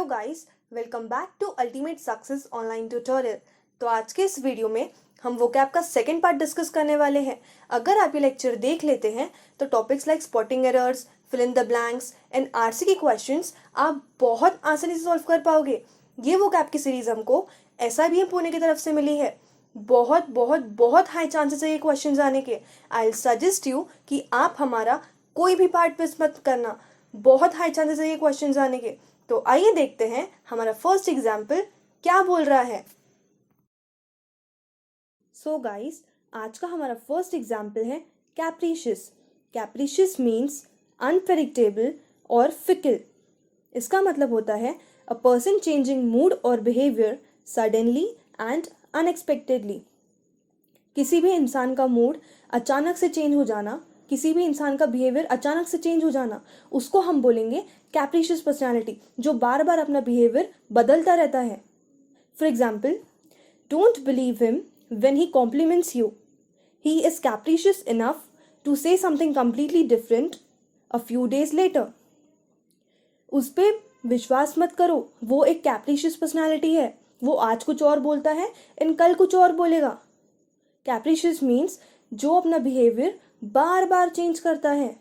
Guys, welcome back to ultimate success online tutorial. तो आज के इस वीडियो में हम वोकैब का सेकंड पार्ट डिस्कस करने वाले हैं। अगर आप ये लेक्चर देख लेते हैं तो topics like spotting errors, fill in the blanks and RC के क्वेश्चंस आप बहुत आसानी से सॉल्व कर पाओगे। ये वोकैब की सीरीज हमको SIBM पुणे की तरफ से मिली है। बहुत बहुत बहुत हाई चांसेस है ये क्वेश्चंस आने के। आई विल सजेस्ट यू कि आप हमारा कोई भी पार्ट मिस मत करना, बहुत हाई चांसेस है ये क्वेश्चंस आने के। तो आइए देखते हैं हमारा फर्स्ट एग्जाम्पल क्या बोल रहा है। सो गाइस, आज का हमारा फर्स्ट एग्जाम्पल है कैप्रिशियस। कैप्रिशियस मीन्स अनप्रेडिक्टेबल और फिकल। इसका मतलब होता है अ पर्सन चेंजिंग मूड और बिहेवियर सडनली एंड अनएक्सपेक्टेडली। किसी भी इंसान का मूड अचानक से चेंज हो जाना, किसी भी इंसान का बिहेवियर अचानक से चेंज हो जाना, उसको हम बोलेंगे कैप्रिशियस पर्सनैलिटी, जो बार बार अपना बिहेवियर बदलता रहता है। For example, don't believe him when he compliments you, he is capricious enough to say something completely different a few days later. उस पर विश्वास मत करो, वो एक कैप्रिशियस पर्सनैलिटी है। वो आज कुछ और बोलता है एंड कल कुछ और बोलेगा। कैप्रिशियस मीन्स जो अपना बिहेवियर बार बार चेंज करता है,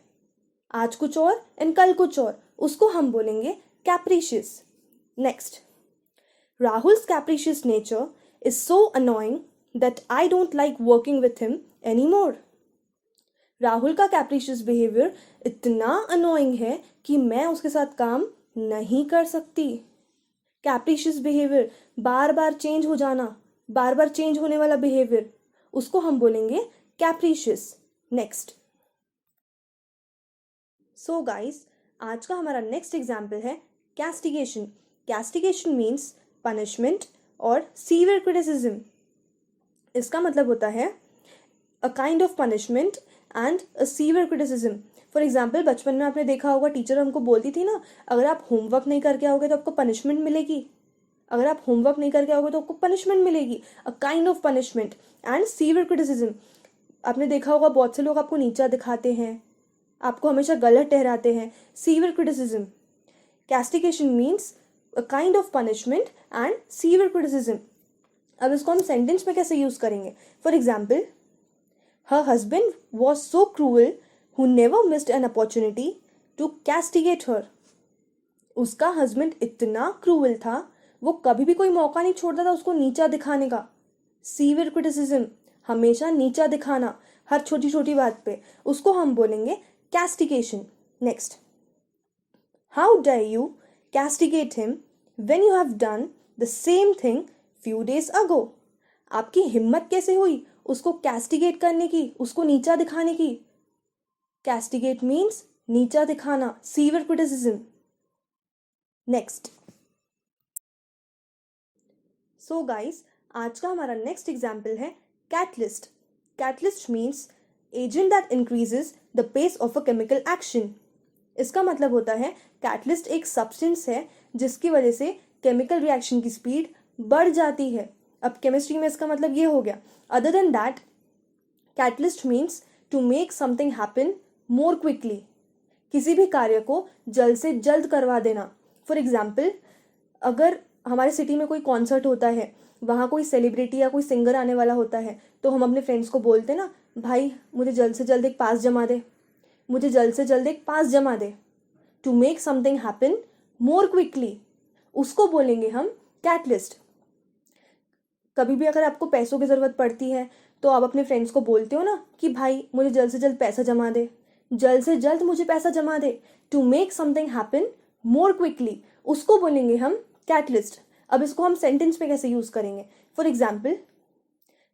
आज कुछ और एंड कल कुछ और, उसको हम बोलेंगे capricious. Next, Rahul's capricious nature is so annoying that I don't like working with him any more. Rahul का कैप्रिशियस बिहेवियर इतना अनोइंग है कि मैं उसके साथ काम नहीं कर सकती। कैप्रिशियस बिहेवियर, बार बार चेंज हो जाना, बार बार चेंज होने वाला बिहेवियर, उसको हम बोलेंगे कैप्रिशियस। नेक्स्ट, सो गाइस, आज का हमारा नेक्स्ट एग्जाम्पल है कैस्टिगेशन। कैस्टिगेशन मीन्स पनिशमेंट और सीवियर क्रिटिसिज्म। इसका मतलब होता है अ kind of punishment and a severe criticism. For example, बचपन में आपने देखा होगा टीचर हमको बोलती थी ना, अगर आप होमवर्क नहीं करके आओगे तो आपको पनिशमेंट मिलेगी। अगर आप होमवर्क नहीं करके आओगे तो आपको पनिशमेंट मिलेगी, अ kind of punishment and severe criticism. आपने देखा होगा बहुत से लोग आपको नीचा दिखाते हैं, आपको हमेशा गलत ठहराते हैं। Severe criticism. Castigation means a kind of punishment and severe criticism. अब इसको हम सेंटेंस में कैसे यूज करेंगे? For example, her husband was so cruel who never missed an opportunity to castigate her. उसका हस्बैंड इतना क्रूअल था, वो कभी भी कोई मौका नहीं छोड़ता था उसको नीचा दिखाने का। सीवियर क्रिटिसिज्म, हमेशा नीचा दिखाना हर छोटी छोटी बात पे, उसको हम बोलेंगे castigation. Next, how dare you castigate him when you have done the same thing few days ago. आपकी हिम्मत कैसे हुई उसको कैस्टिगेट करने की, उसको नीचा दिखाने की। कैस्टिगेट मीन्स नीचा दिखाना, severe criticism. Next, so guys, आज का हमारा नेक्स्ट एग्जाम्पल है catalyst. Catalyst means agent that increases the pace of a chemical action. इसका मतलब होता है कैटलिस्ट एक सब्सटेंस है जिसकी वजह से केमिकल रिएक्शन की स्पीड बढ़ जाती है। अब केमिस्ट्री में इसका मतलब ये हो गया। Other than that, catalyst means to make something happen more quickly, किसी भी कार्य को जल्द से जल्द करवा देना। फॉर एग्जाम्पल, अगर हमारे सिटी में कोई कॉन्सर्ट होता है, वहाँ कोई सेलिब्रिटी या कोई सिंगर आने वाला होता है, तो हम अपने फ्रेंड्स को बोलते ना, भाई मुझे जल्द से जल्द एक पास जमा दे, मुझे जल्द से जल्द एक पास जमा दे। To make something happen more quickly, उसको बोलेंगे हम कैटलिस्ट। कभी भी अगर आपको पैसों की ज़रूरत पड़ती है तो आप अपने फ्रेंड्स को बोलते हो ना कि भाई मुझे जल्द से जल्द पैसा जमा दे, जल्द से जल्द मुझे पैसा जमा दे। To make something happen more quickly, उसको बोलेंगे हम कैटलिस्ट। अब इसको हम सेंटेंस में कैसे यूज करेंगे? For example,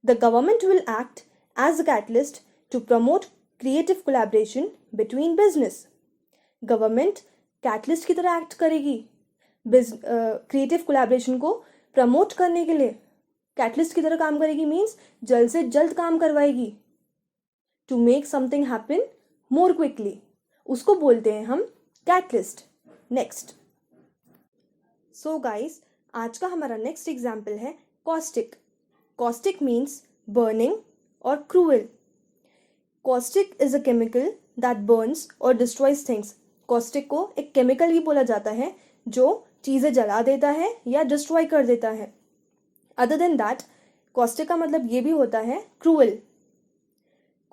the government will act as a catalyst to promote creative collaboration between business. Government catalyst की तरह एक्ट करेगी क्रिएटिव कोलैबोरेशन को प्रमोट करने के लिए। कैटलिस्ट की तरह काम करेगी मीन्स जल्द से जल्द काम करवाएगी। To make something happen more quickly, उसको बोलते हैं हम कैटलिस्ट। नेक्स्ट, सो गाइस, आज का हमारा नेक्स्ट एग्जाम्पल है कॉस्टिक। कॉस्टिक मीन्स बर्निंग और cruel. Caustic is a chemical that Burns और डिस्ट्रॉयज थिंग्स। कॉस्टिक को एक केमिकल ही बोला जाता है जो चीज़ें जला देता है या डिस्ट्रॉय कर देता है। अदर देन दैट, कॉस्टिक का मतलब ये भी होता है cruel.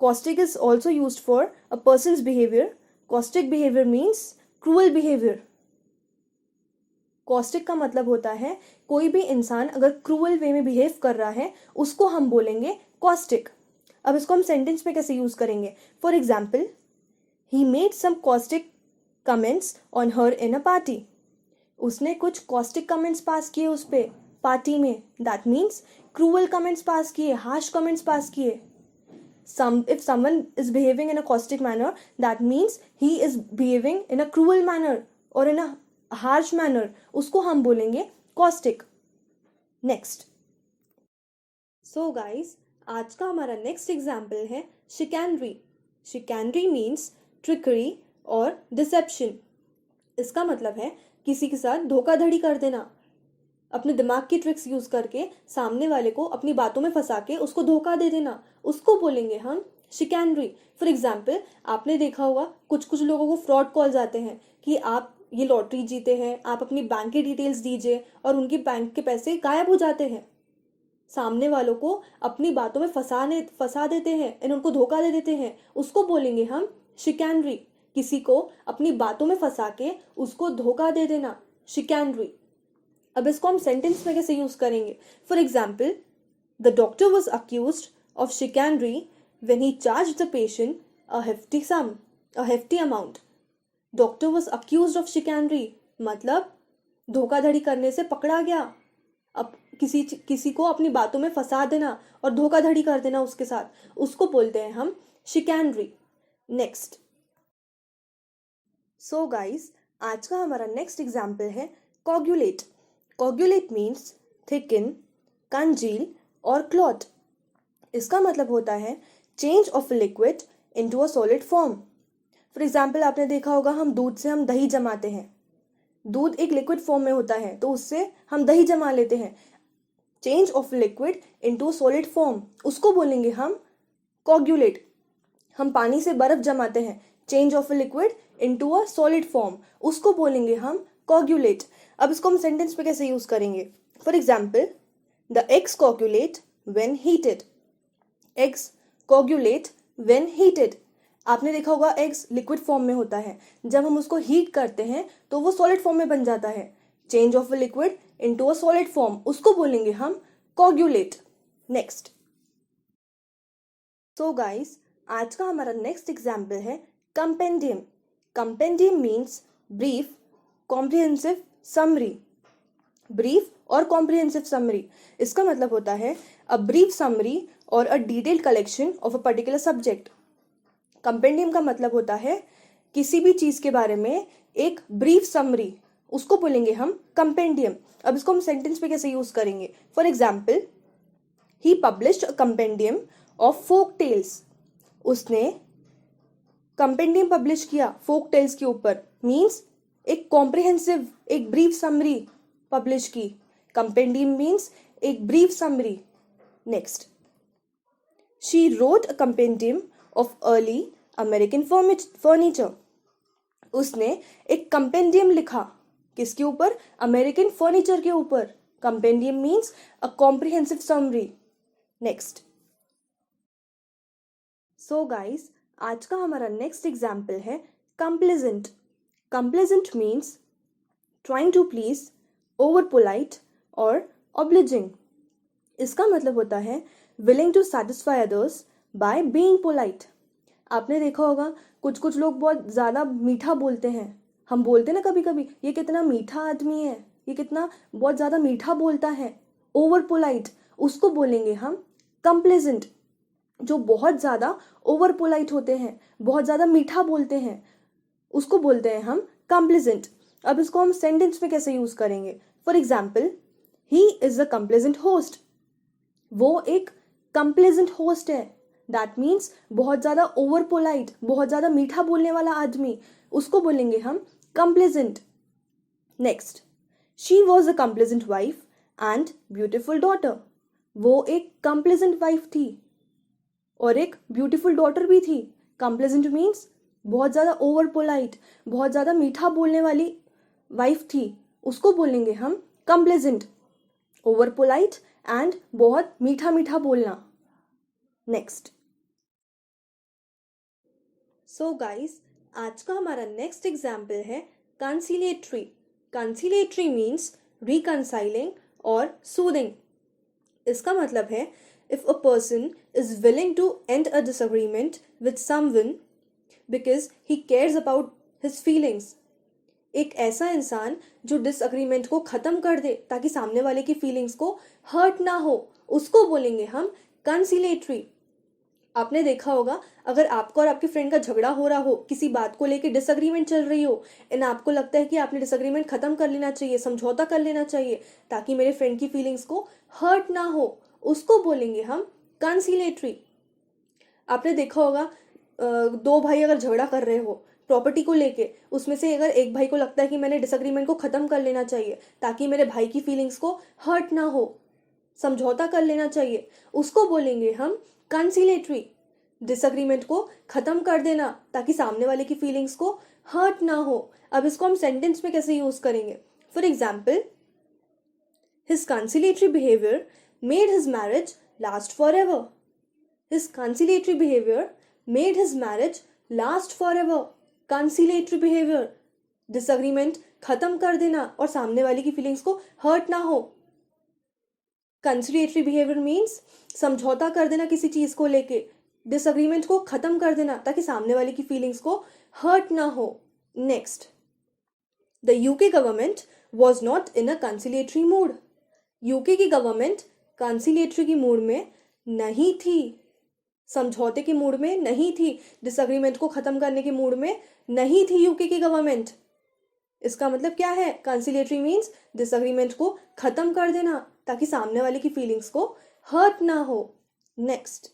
Caustic is also used for a person's behaviour. Caustic behaviour means cruel behaviour. Caustic का मतलब होता है कोई भी इंसान अगर क्रूअल वे में बिहेव कर रहा है उसको हम बोलेंगे कॉस्टिक। अब इसको हम सेंटेंस में कैसे यूज करेंगे? For example, he made some caustic comments on her in a party. उसने कुछ कॉस्टिक कमेंट्स पास किए उस पर पार्टी में। That means cruel comments pass किए, हार्श कमेंट्स पास किए। If someone is behaving in a caustic manner, that means he is behaving in a cruel manner or in a harsh manner. उसको हम बोलेंगे caustic. Next. So guys, आज का हमारा next example है chicanery. Chicanery means trickery और deception. इसका मतलब है किसी के साथ धोखाधड़ी कर देना, अपने दिमाग की ट्रिक्स यूज करके सामने वाले को अपनी बातों में फंसा के उसको धोखा दे देना, उसको बोलेंगे हम शिकैनरी। फॉर एग्जाम्पल, आपने देखा होगा कुछ कुछ लोगों को फ्रॉड कॉल्स आते हैं कि आप ये लॉटरी जीते हैं, आप अपनी बैंक की डिटेल्स दीजिए, और उनकी बैंक के पैसे गायब हो जाते हैं। सामने वालों को अपनी बातों में फंसा देते हैं एंड उनको धोखा दे देते हैं, उसको बोलेंगे हम शिकैनरी। किसी को अपनी बातों में फंसा के उसको धोखा दे देना, शिकैनरी। अब इसको हम सेंटेंस में कैसे यूज करेंगे? For example, the doctor was accused of chicanery when he charged the patient a hefty amount. Doctor was accused of chicanery मतलब धोखाधड़ी करने से पकड़ा गया। अब किसी को अपनी बातों में फंसा देना और धोखाधड़ी कर देना उसके साथ, उसको बोलते हैं हम शिकैनरी। नेक्स्ट। सो गाइस, आज का हमारा नेक्स्ट एग्जाम्पल है कोगुलेट। कोगुलेट मीन्स थिकन, कंजील और क्लॉट। इसका मतलब होता है change of liquid into a solid form. For example, आपने देखा होगा हम दूध से हम दही जमाते हैं। दूध एक लिक्विड फॉर्म में होता है तो उससे हम दही जमा लेते हैं। Change of liquid into solid form, उसको बोलेंगे हम कोगुलेट। हम पानी से बर्फ जमाते हैं, change of liquid into a solid form, उसको बोलेंगे हम कोगुलेट। अब इसको हम सेंटेंस पे कैसे यूज करेंगे? For example, the eggs coagulate when heated. Eggs coagulate when heated. आपने देखा होगा एग्स लिक्विड फॉर्म में होता है, जब हम उसको हीट करते हैं तो वो सॉलिड फॉर्म में बन जाता है। Change of liquid into a solid form, उसको बोलेंगे हम कोगुलेट। नेक्स्ट। सो गाइस, आज का हमारा नेक्स्ट एग्जाम्पल है compendium. Compendium means brief, comprehensive, summary. Brief और कॉम्प्रिहेंसिव समरी, इसका मतलब होता है अ ब्रीफ समरी और a detailed collection of a particular subject. Compendium का मतलब होता है किसी भी चीज के बारे में एक ब्रीफ समरी, उसको बोलेंगे हम कंपेंडियम। अब इसको हम सेंटेंस पे कैसे यूज करेंगे? For example, he published a compendium of folk tales. उसने कंपेंडियम पब्लिश किया फोक टेल्स के ऊपर, मीन्स एक कॉम्प्रिहेंसिव, एक ब्रीफ समरी पब्लिश की। कंपेंडियम मीन्स एक brief summary. Next. She wrote a compendium of early American furniture. उसने एक कंपेंडियम लिखा, किसके ऊपर? अमेरिकन फर्नीचर के ऊपर। Compendium means a comprehensive summary. Next. So guys, आज का हमारा नेक्स्ट एग्जाम्पल है complaisant. Complaisant means trying to please, over polite और ऑब्लिजिंग। इसका मतलब होता है willing to satisfy others by being polite. आपने देखा होगा कुछ कुछ लोग बहुत ज़्यादा मीठा बोलते हैं। हम बोलते ना कभी कभी, ये कितना मीठा आदमी है, ये कितना बहुत ज़्यादा मीठा बोलता है, ओवर पोलाइट, उसको बोलेंगे हम कंप्लेजेंट। जो बहुत ज़्यादा ओवर पोलाइट होते हैं, बहुत ज़्यादा मीठा बोलते हैं, उसको बोलते हैं हम कंप्लेजेंट। अब इसको हम सेंटेंस में कैसे यूज करेंगे? For example, he is a complacent host. वो एक कंप्लेजेंट होस्ट है। दैट मीन्स बहुत ज़्यादा ओवर पोलाइट, बहुत ज़्यादा मीठा बोलने वाला आदमी, उसको बोलेंगे हम complacent. Next. She was a complacent wife and beautiful daughter. वो एक कंप्लेजेंट वाइफ थी और एक ब्यूटीफुल डॉटर भी थी। कंप्लेजेंट मीन्स बहुत ज़्यादा ओवर पोलाइट, बहुत ज़्यादा मीठा बोलने वाली वाइफ थी, उसको बोलेंगे हम कंप्लेजेंट, ओवर पोलाइट एंड बहुत मीठा मीठा बोलना। नेक्स्ट। सो गाइस, आज का हमारा नेक्स्ट एग्जाम्पल है कंसिलिएटरी। कंसिलिएटरी मीन्स रिकंसाइलिंग और सूदिंग। इसका मतलब है if a person is willing to end a disagreement with someone because he cares about his feelings. एक ऐसा इंसान जो डिसएग्रीमेंट को ख़त्म कर दे ताकि सामने वाले की फीलिंग्स को हर्ट ना हो, उसको बोलेंगे हम कंसिलेटरी। आपने देखा होगा, अगर आपको और आपके फ्रेंड का झगड़ा हो रहा हो, किसी बात को लेके डिसएग्रीमेंट चल रही हो एंड आपको लगता है कि आपने डिसएग्रीमेंट ख़त्म कर लेना चाहिए, समझौता कर लेना चाहिए ताकि मेरे फ्रेंड की फीलिंग्स को हर्ट ना हो, उसको बोलेंगे हम कंसिलेटरी। आपने देखा होगा, दो भाई अगर झगड़ा कर रहे हो प्रॉपर्टी को लेके, उसमें से अगर एक भाई को लगता है कि मैंने डिसएग्रीमेंट को ख़त्म कर लेना चाहिए ताकि मेरे भाई की फीलिंग्स को हर्ट ना हो, समझौता कर लेना चाहिए, उसको बोलेंगे हम कंसिलेटरी। डिसएग्रीमेंट को ख़त्म कर देना ताकि सामने वाले की फीलिंग्स को हर्ट ना हो। अब इसको हम सेंटेंस में कैसे यूज़ करेंगे? For example, his conciliatory behaviour made his marriage last for ever. His conciliatory behaviour made his marriage last for ever. Conciliatory behaviour, disagreement खत्म कर देना और सामने वाले की फीलिंग्स को हर्ट ना हो। कंसिलेटरी बिहेवियर मीन्स समझौता कर देना किसी चीज को लेके, डिसएग्रीमेंट को खत्म कर देना ताकि सामने वाले की फीलिंग्स को हर्ट ना हो। Next, the UK government was not in a conciliatory mood. UK की गवर्नमेंट कंसिलेटरी की मूड में नहीं थी, समझौते के मूड में नहीं थी, डिसएग्रीमेंट को खत्म करने के मूड में नहीं थी यूके की गवर्नमेंट। इसका मतलब क्या है? कंसिलेटरी मीन्स डिसएग्रीमेंट को खत्म कर देना ताकि सामने वाले की फीलिंग्स को हर्ट ना हो। नेक्स्ट।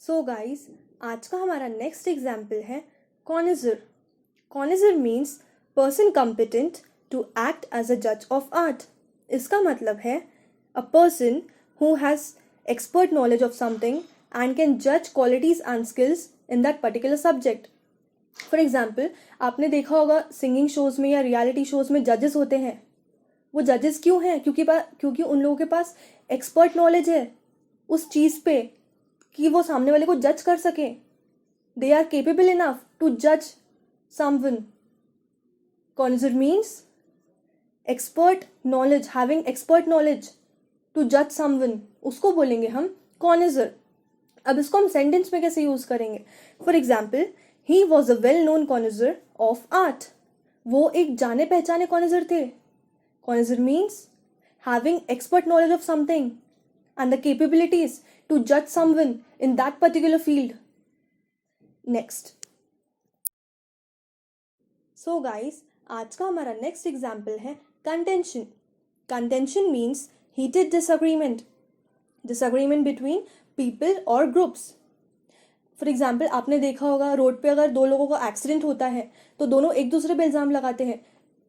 सो गाइस, आज का हमारा नेक्स्ट एग्जाम्पल है connoisseur. Connoisseur means person competent to act as a जज ऑफ आर्ट। इसका मतलब है a person who has expert knowledge of something and can judge qualities and skills in that particular subject. For example, आपने देखा होगा singing shows में या reality shows में जजेस होते हैं। वो जजेस क्यों हैं? क्योंकि उन लोगों के पास एक्सपर्ट नॉलेज है उस चीज़ पे कि वो सामने वाले को जज कर सकें। They are capable enough to जज someone. कॉनिजर means expert knowledge, having expert knowledge to जज समवन, उसको बोलेंगे हम कॉनिजर। अब इसको हम सेंटेंस में कैसे यूज करेंगे? For example, he was a well known connoisseur of art. वो एक जाने पहचाने कॉनिजर थे। Connoisseur means having expert knowledge of something and the capabilities to जज someone in that particular field. Next. So guys, आज का हमारा नेक्स्ट एग्जाम्पल है contention. Contention means heated disagreement, disagreement between people or groups. For example, आपने देखा होगा road पे अगर दो लोगों का एक्सीडेंट होता है तो दोनों एक दूसरे पे इल्ज़ाम लगाते हैं,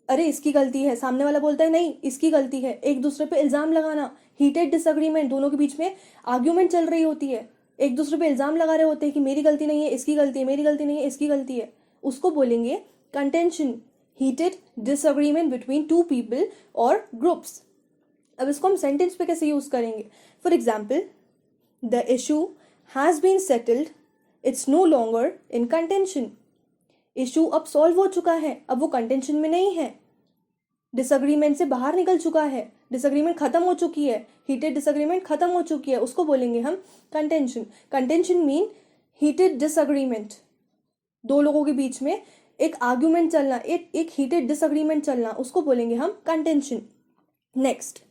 अरे इसकी गलती है, सामने वाला बोलता है नहीं इसकी गलती है। एक दूसरे पे इल्ज़ाम लगाना, हीटेड डिसएग्रीमेंट, दोनों के बीच में आर्ग्यूमेंट चल रही होती है, एक दूसरे पे इल्ज़ाम लगा रहे होते हैं कि मेरी गलती नहीं है इसकी गलती है, मेरी गलती नहीं है इसकी गलती है, उसको बोलेंगे contention, heated disagreement between two people or groups. अब इसको हम सेंटेंस पे कैसे यूज करेंगे? For example, the issue has been settled, it's no longer in contention. Issue अब सॉल्व हो चुका है, अब वो कंटेंशन में नहीं है, डिसएग्रीमेंट से बाहर निकल चुका है, डिसएग्रीमेंट खत्म हो चुकी है, हीटेड डिसएग्रीमेंट खत्म हो चुकी है, उसको बोलेंगे हम contention. Contention mean heated disagreement, दो लोगों के बीच में एक आर्ग्यूमेंट चलना, एक हीटेड डिसएग्रीमेंट चलना, उसको बोलेंगे हम कंटेंशन। नेक्स्ट।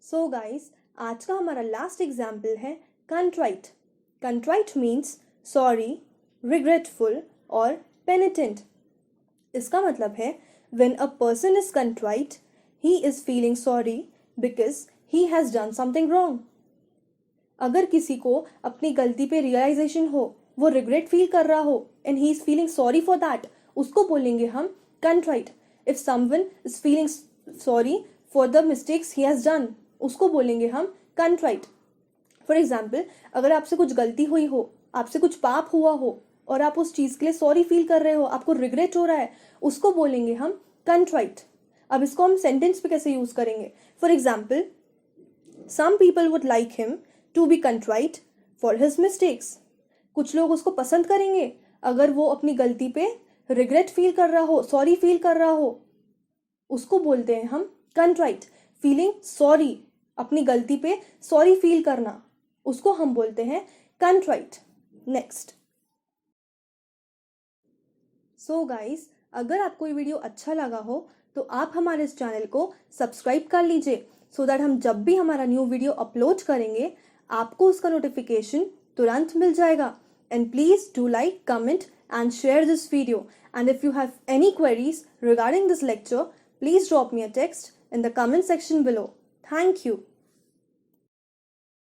सो गाइस, आज का हमारा लास्ट एग्जाम्पल है contrite. Contrite means sorry, regretful और पेनिटेंट। इसका मतलब है when a person is contrite, he is feeling sorry because he has done something wrong. अगर किसी को अपनी गलती पे रियलाइजेशन हो, वो रिग्रेट फील कर रहा हो and he is feeling sorry for that, उसको बोलेंगे हम contrite. If someone is feeling sorry for the mistakes he has done, उसको बोलेंगे हम कंट्राइट। फॉर एग्जाम्पल, अगर आपसे कुछ गलती हुई हो, आपसे कुछ पाप हुआ हो और आप उस चीज़ के लिए सॉरी फील कर रहे हो, आपको रिग्रेट हो रहा है, उसको बोलेंगे हम कंट्राइट। अब इसको हम सेंटेंस पे कैसे यूज़ करेंगे? For example, some people would like him to be contrite for his mistakes. कुछ लोग उसको पसंद करेंगे अगर वो अपनी गलती पे रिग्रेट फील कर रहा हो, सॉरी फील कर रहा हो। उसको बोलते हैं हम कंट्राइट। फीलिंग सॉरी, अपनी गलती पे सॉरी फील करना, उसको हम बोलते हैं कंट्राइट। नेक्स्ट। सो गाइस, अगर आपको ये वीडियो अच्छा लगा हो तो आप हमारे इस चैनल को सब्सक्राइब कर लीजिए, सो दैट हम जब भी हमारा न्यू वीडियो अपलोड करेंगे आपको उसका नोटिफिकेशन तुरंत मिल जाएगा। And please do like, comment and share this video. And if you have any queries regarding this lecture, please drop me a text in the comment section below. Thank you.